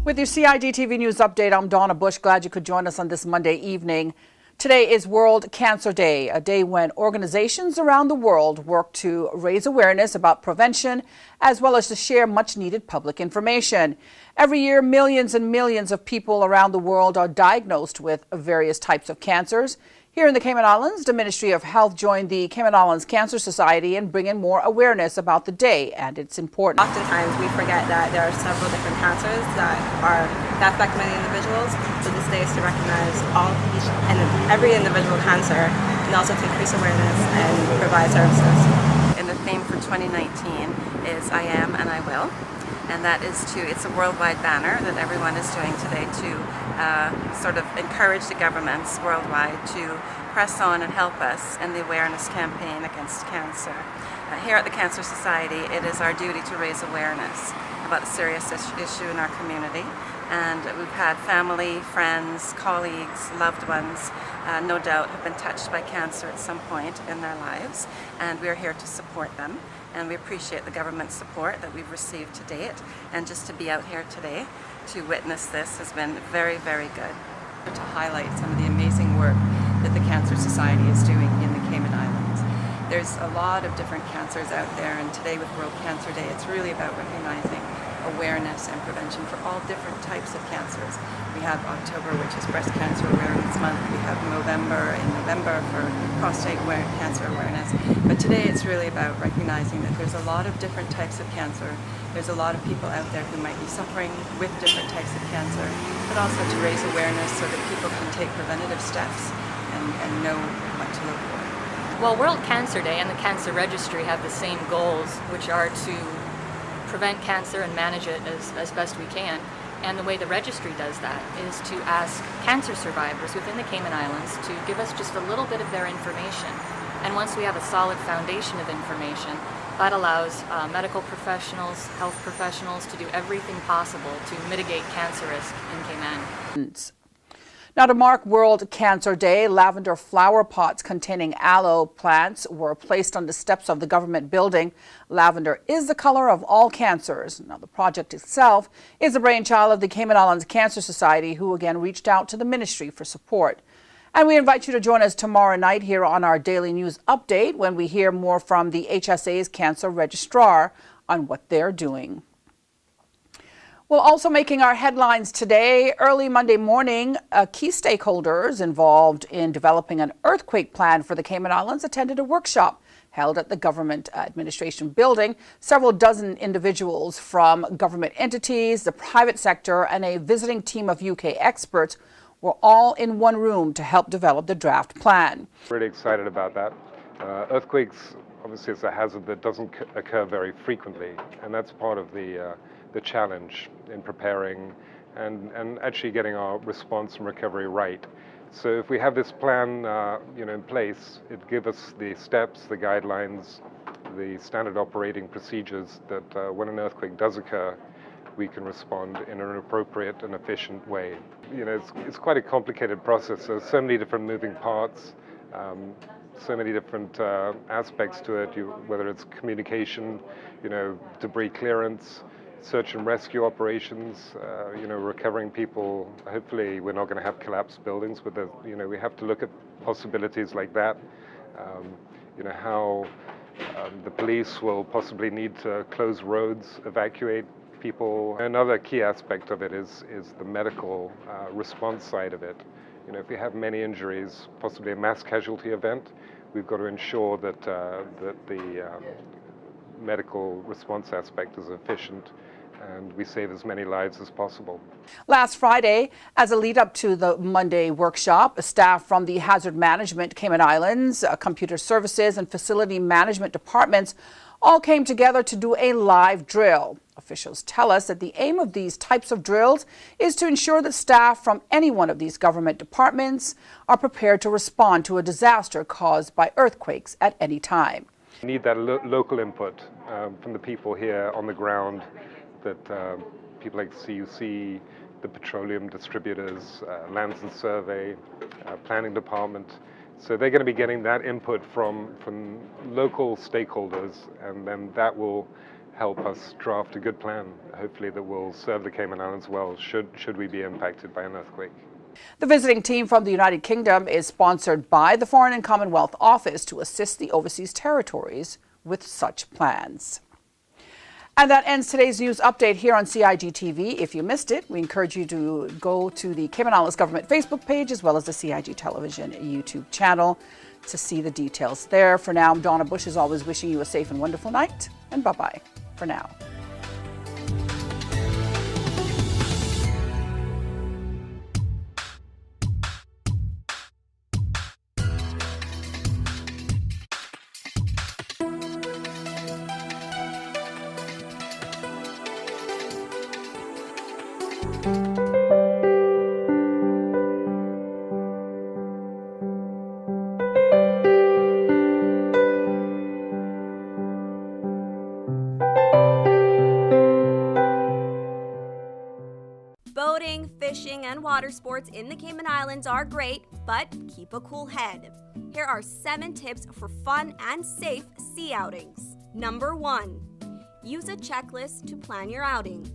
With your CIGTV News Update, I'm Donna Bush. Glad you could join us on this Monday evening. Today is World Cancer Day, a day when organizations around the world work to raise awareness about prevention as well as to share much needed public information. Every year, millions and millions of people around the world are diagnosed with various types of cancers. Here in the Cayman Islands, the Ministry of Health joined the Cayman Islands Cancer Society in bringing more awareness about the day and its importance. Oftentimes we forget that there are several different cancers that affect many individuals. So this day is to recognize every individual cancer and also to increase awareness and provide services. And the theme for 2019 is I Am and I Will. And that is it's a worldwide banner that everyone is doing today to sort of encourage the governments worldwide to press on and help us in the awareness campaign against cancer. Here at the Cancer Society, it is our duty to raise awareness about the serious issue in our community. And we've had family, friends, colleagues, loved ones, no doubt have been touched by cancer at some point in their lives, and we're here to support them. And we appreciate the government support that we've received to date. And just to be out here today to witness this has been very, very good. To highlight some of the amazing work that the Cancer Society is doing in the Cayman Islands. There's a lot of different cancers out there, and today with World Cancer Day, it's really about recognizing awareness and prevention for all different types of cancers. We have October, which is Breast Cancer Awareness Month. We have November for prostate cancer awareness. But today it's really about recognizing that there's a lot of different types of cancer. There's a lot of people out there who might be suffering with different types of cancer, but also to raise awareness so that people can take preventative steps and know what to look for. Well, World Cancer Day and the Cancer Registry have the same goals, which are to prevent cancer and manage it as best we can. And the way the registry does that is to ask cancer survivors within the Cayman Islands to give us just a little bit of their information. And once we have a solid foundation of information, that allows medical professionals, health professionals to do everything possible to mitigate cancer risk in Cayman. Now, to mark World Cancer Day, lavender flower pots containing aloe plants were placed on the steps of the government building. Lavender is the color of all cancers. Now, the project itself is the brainchild of the Cayman Islands Cancer Society, who again reached out to the ministry for support. And we invite you to join us tomorrow night here on our daily news update when we hear more from the HSA's cancer registrar on what they're doing. Well, also making our headlines today, early Monday morning, key stakeholders involved in developing an earthquake plan for the Cayman Islands attended a workshop held at the Government Administration Building. Several dozen individuals from government entities, the private sector, and a visiting team of UK experts were all in one room to help develop the draft plan. Really excited about that. Earthquakes, obviously, is a hazard that doesn't occur very frequently, and that's part of the challenge in preparing and actually getting our response and recovery right. So if we have this plan in place, it gives us the steps, the guidelines, the standard operating procedures that when an earthquake does occur, we can respond in an appropriate and efficient way. It's quite a complicated process. There's so many different moving parts, so many different aspects to it, whether it's communication, debris clearance, search and rescue operations, recovering people. Hopefully we're not going to have collapsed buildings, but we have to look at possibilities like that. How the police will possibly need to close roads, evacuate people. Another key aspect of it is the medical response side of it. If we have many injuries, possibly a mass casualty event, we've got to ensure that the medical response aspect is efficient and we save as many lives as possible. Last Friday, as a lead up to the Monday workshop, staff from the Hazard Management Cayman Islands, Computer Services and Facility Management departments all came together to do a live drill. Officials tell us that the aim of these types of drills is to ensure that staff from any one of these government departments are prepared to respond to a disaster caused by earthquakes at any time. We need that local input from the people here on the ground, that people like CUC, the petroleum distributors, lands and survey, planning department. So they're going to be getting that input from local stakeholders, and then that will help us draft a good plan, hopefully that will serve the Cayman Islands well should we be impacted by an earthquake. The visiting team from the United Kingdom is sponsored by the Foreign and Commonwealth Office to assist the overseas territories with such plans. And that ends today's news update here on CIGTV. If you missed it, we encourage you to go to the Cayman Islands Government Facebook page as well as the CIG Television YouTube channel to see the details there. For now, I'm Donna Bush, as always, wishing you a safe and wonderful night, and bye-bye for now. Boating, fishing, and water sports in the Cayman Islands are great, but keep a cool head. Here are 7 tips for fun and safe sea outings. Number 1. Use a checklist to plan your outing.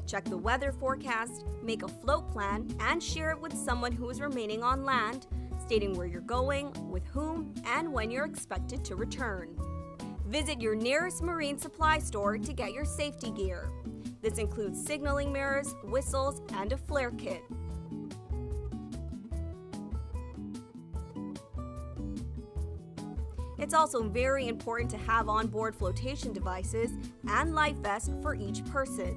Check the weather forecast, make a float plan, and share it with someone who is remaining on land, stating where you're going, with whom, and when you're expected to return. Visit your nearest marine supply store to get your safety gear. This includes signaling mirrors, whistles, and a flare kit. It's also very important to have onboard flotation devices and life vests for each person.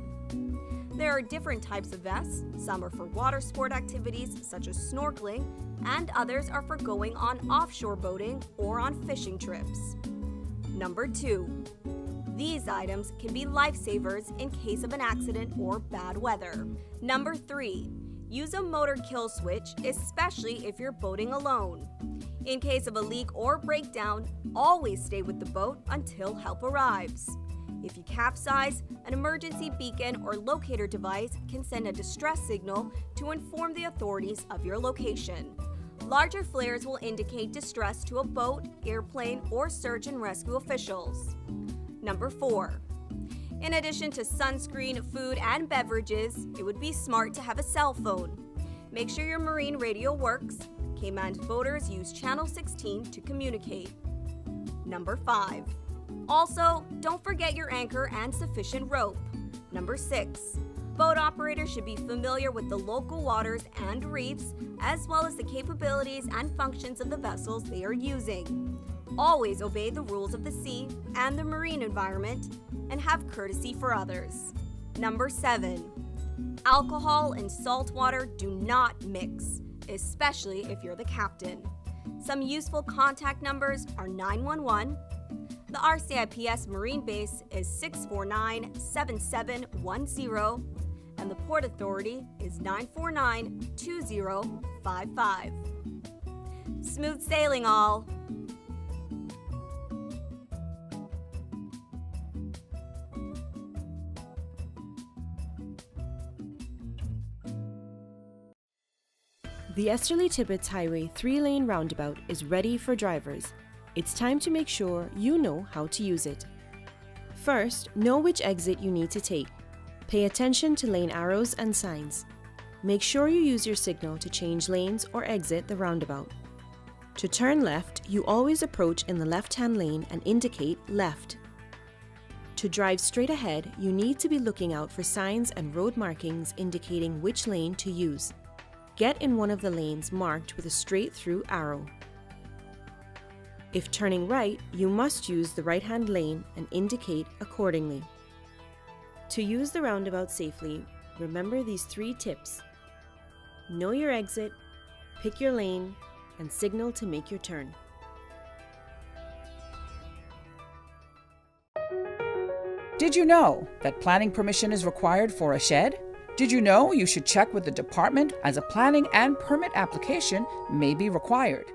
There are different types of vests. Some are for water sport activities such as snorkeling, and others are for going on offshore boating or on fishing trips. Number 2. These items can be lifesavers in case of an accident or bad weather. Number 3. Use a motor kill switch, especially if you're boating alone. In case of a leak or breakdown, always stay with the boat until help arrives. If you capsize, an emergency beacon or locator device can send a distress signal to inform the authorities of your location. Larger flares will indicate distress to a boat, airplane, or search and rescue officials. Number 4. In addition to sunscreen, food, and beverages, it would be smart to have a cell phone. Make sure your marine radio works. Cayman boaters use Channel 16 to communicate. Number 5. Also, don't forget your anchor and sufficient rope. Number 6. Boat operators should be familiar with the local waters and reefs, as well as the capabilities and functions of the vessels they are using. Always obey the rules of the sea and the marine environment, and have courtesy for others. Number 7. Alcohol and salt water do not mix, especially if you're the captain. Some useful contact numbers are 911. The RCIPS Marine Base is 649-7710, and the Port Authority is 949-2055. Smooth sailing, all! The Esterly-Tibbetts Highway 3-lane roundabout is ready for drivers. It's time to make sure you know how to use it. First, know which exit you need to take. Pay attention to lane arrows and signs. Make sure you use your signal to change lanes or exit the roundabout. To turn left, you always approach in the left-hand lane and indicate left. To drive straight ahead, you need to be looking out for signs and road markings indicating which lane to use. Get in one of the lanes marked with a straight-through arrow. If turning right, you must use the right-hand lane and indicate accordingly. To use the roundabout safely, remember these 3 tips. Know your exit, pick your lane, and signal to make your turn. Did you know that planning permission is required for a shed? Did you know you should check with the department as a planning and permit application may be required?